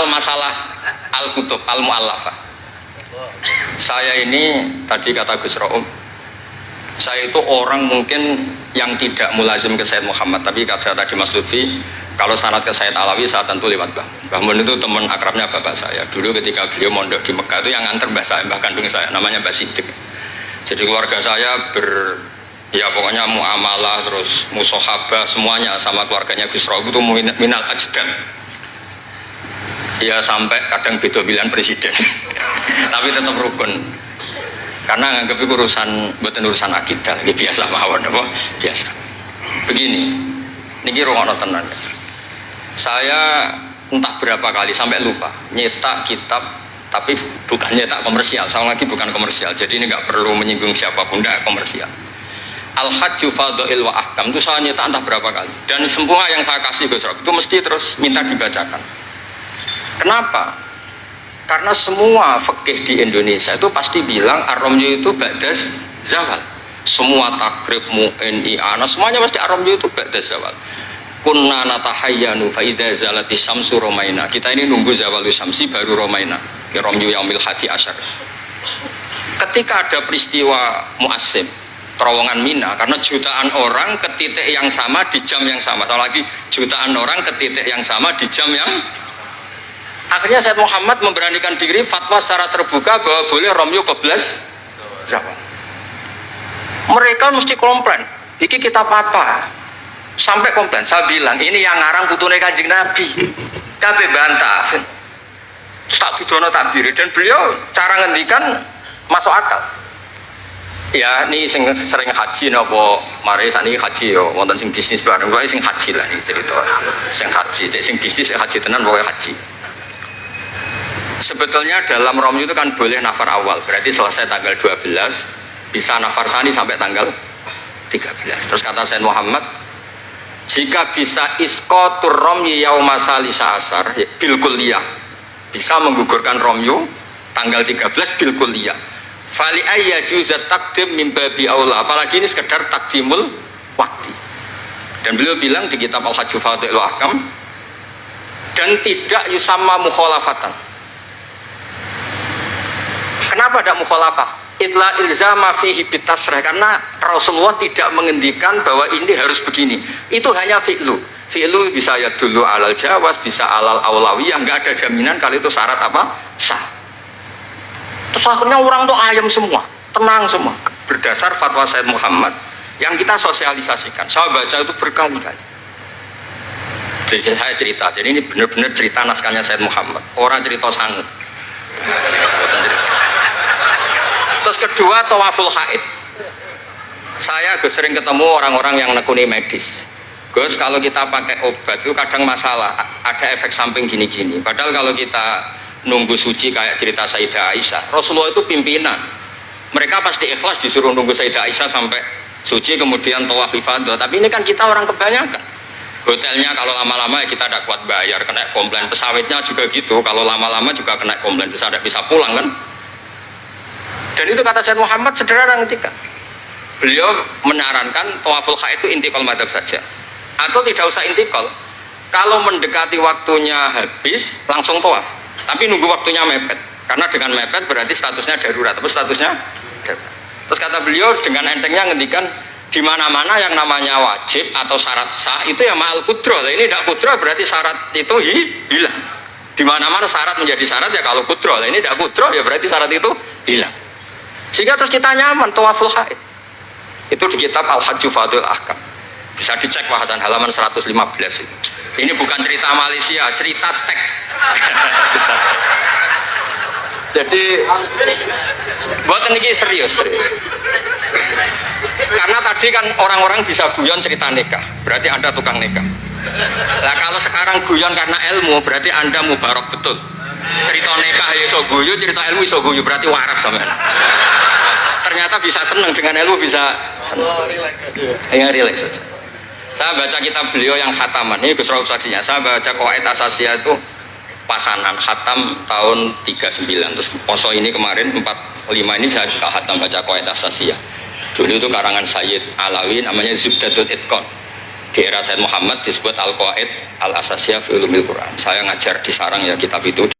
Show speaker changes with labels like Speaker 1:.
Speaker 1: masalah al-kutub al-mu'allafah. Saya ini tadi kata Gus Raum, saya itu orang mungkin yang tidak mulazim ke Sayyid Muhammad, tapi kata tadi Mas Lutfi, kalau sanad ke Sayyid Alawi saya tentu lewat Mbah Mun. Itu teman akrabnya bapak saya. Dulu ketika beliau mondok di Mekah itu yang nganter mbah kandung saya, namanya Mbah Sidik. Jadi keluarga saya ya pokoknya muamalah terus musohabah semuanya sama keluarganya Gus Raum itu minal ajdam. Ya sampai kadang beda pilihan presiden tapi tetap rukun karena nganggep itu urusan akidah. Ini biasa mawon apa? Biasa. Begini, niki rungokno tenan. Saya entah berapa kali sampai lupa nyetak kitab, tapi bukan nyetak komersial. Sama lagi bukan komersial. Jadi ini nggak perlu menyinggung siapapun, nggak komersial. Al-Hajju Fadha'il wa Ahkam itu saya nyetak entah berapa kali. Dan semua yang saya kasih Gus Rob itu mesti terus minta dibacakan. Kenapa? Karena semua fikih di Indonesia itu pasti bilang ar-ramyu itu ba'das zawal. Semua takrib mu'in i'ana semuanya pasti ar-ramyu itu ba'das zawal. Kunna natahayyanu fa idza zalati syamsu romaina. Kita ini nunggu zawal syamsi baru romaina. Ramyu yaumil hadi asyar. Ketika ada peristiwa mu'assim terowongan Mina, karena jutaan orang ke titik yang sama di jam yang sama. Sama lagi jutaan orang ke titik yang sama di jam yang akhirnya Sayyid Muhammad memberanikan diri fatwa secara terbuka bahwa boleh Ramyu 14 zawal. Mereka mesti komplain, iki kita apa? Sampai komplain, saya bilang ini yang ngarang putune Kanjeng Nabi. Kabeh bantah. Tak bidono takbir dan beliau cara ngendikan masuk akal. Ya, ini sering haji napa mari sakniki haji yo wonten sing bisnis bareng wae sing haji lah iki cerita. Sing haji, sing bisnis haji tenan pokoke haji. Sebetulnya dalam Ramyu itu kan boleh nafar awal, berarti selesai tanggal 12, bisa nafar sani sampai tanggal 13. Terus kata Sayyid Muhammad, jika bisa iskotur Ramyu yauma salisa asar bil kulliyah, bisa menggugurkan Ramyu tanggal 13 bil kulliyah. Fali ayya juzat takdim min babi aula, apalagi ini sekedar takdimul waktu. Dan beliau bilang di kitab Al-Hajju Fadha'il wa Ahkam, dan tidak yusamma mukhalafatan. Kenapa ada mukhalafah? Itla ilzama fihi bitasrah, karena Rasulullah tidak mengendikan bahwa ini harus begini. Itu hanya fi'lu. Fi'lu bisa ya dulu alal jawaz, bisa alal aulawiyah, nggak ada jaminan kalau itu syarat apa? Sah. Terus akhirnya orang tuh ayam semua, tenang semua. Berdasar fatwa Sayyid Muhammad yang kita sosialisasikan. Saya baca itu berkali-kali. Jadi saya cerita, jadi ini benar-benar cerita naskahnya Sayyid Muhammad. Orang cerita sanggup. Terus kedua, tawaful haid. Saya Gus sering ketemu orang-orang yang nekuni medis. Gus, kalau kita pakai obat itu kadang masalah, ada efek samping gini-gini. Padahal kalau kita nunggu suci kayak cerita Sayyidah Aisyah, Rasulullah itu pimpinan. Mereka pasti ikhlas disuruh nunggu Sayyidah Aisyah sampai suci kemudian tawaf ifadah. Tapi ini kan kita orang kebanyakan. Hotelnya kalau lama-lama ya kita tidak kuat bayar, kena komplain. Pesawatnya juga gitu, kalau lama-lama juga kena komplain, tidak bisa pulang kan. Dan itu kata Sayyid Muhammad sederhana ketika beliau menyarankan tawaful haid itu intikal madhab saja, atau tidak usah intikal. Kalau mendekati waktunya habis langsung tawaf, tapi nunggu waktunya mepet, karena dengan mepet berarti statusnya darurat. Tapi statusnya darurat. Terus kata beliau dengan entengnya ngendikan di mana-mana yang namanya wajib atau syarat sah itu ya ma'al kudroh. Ini tidak kudroh berarti syarat itu hilang. Di mana-mana syarat menjadi syarat ya kalau kudroh. Ini tidak kudroh ya berarti syarat itu hilang. Sehingga terus kita nyaman tawaful haid. Itu di kitab Al-Hajju Fadha'il Ahkam. Bisa dicek bahasan halaman 115 itu. Ini bukan cerita Malaysia, cerita tek. Jadi buat ini serius. Karena tadi kan orang-orang bisa guyon cerita nikah, berarti Anda tukang nikah. Nah kalau sekarang guyon karena ilmu, berarti Anda mubarok betul. Cerita nikah ya iso guyu, cerita ilmu iso guyu, berarti waras sampean. Ternyata bisa senang dengan ilmu, bisa senang. Ya relax saja. Saya baca kitab beliau yang khataman, ini Gus Rauf saksinya. Saya baca Qawaid Asasiyah itu pasanan khatam tahun 39. Terus poso ini kemarin 45 ini saya juga khatam baca Qawaid Asasiyah. Dulu itu karangan Sayyid Alawi namanya Zubdatul Itqan. Di era Said Muhammad disebut Al-Qawaid Al-Asasiyah fi Ulumil Quran. Saya ngajar di sarang ya kitab itu.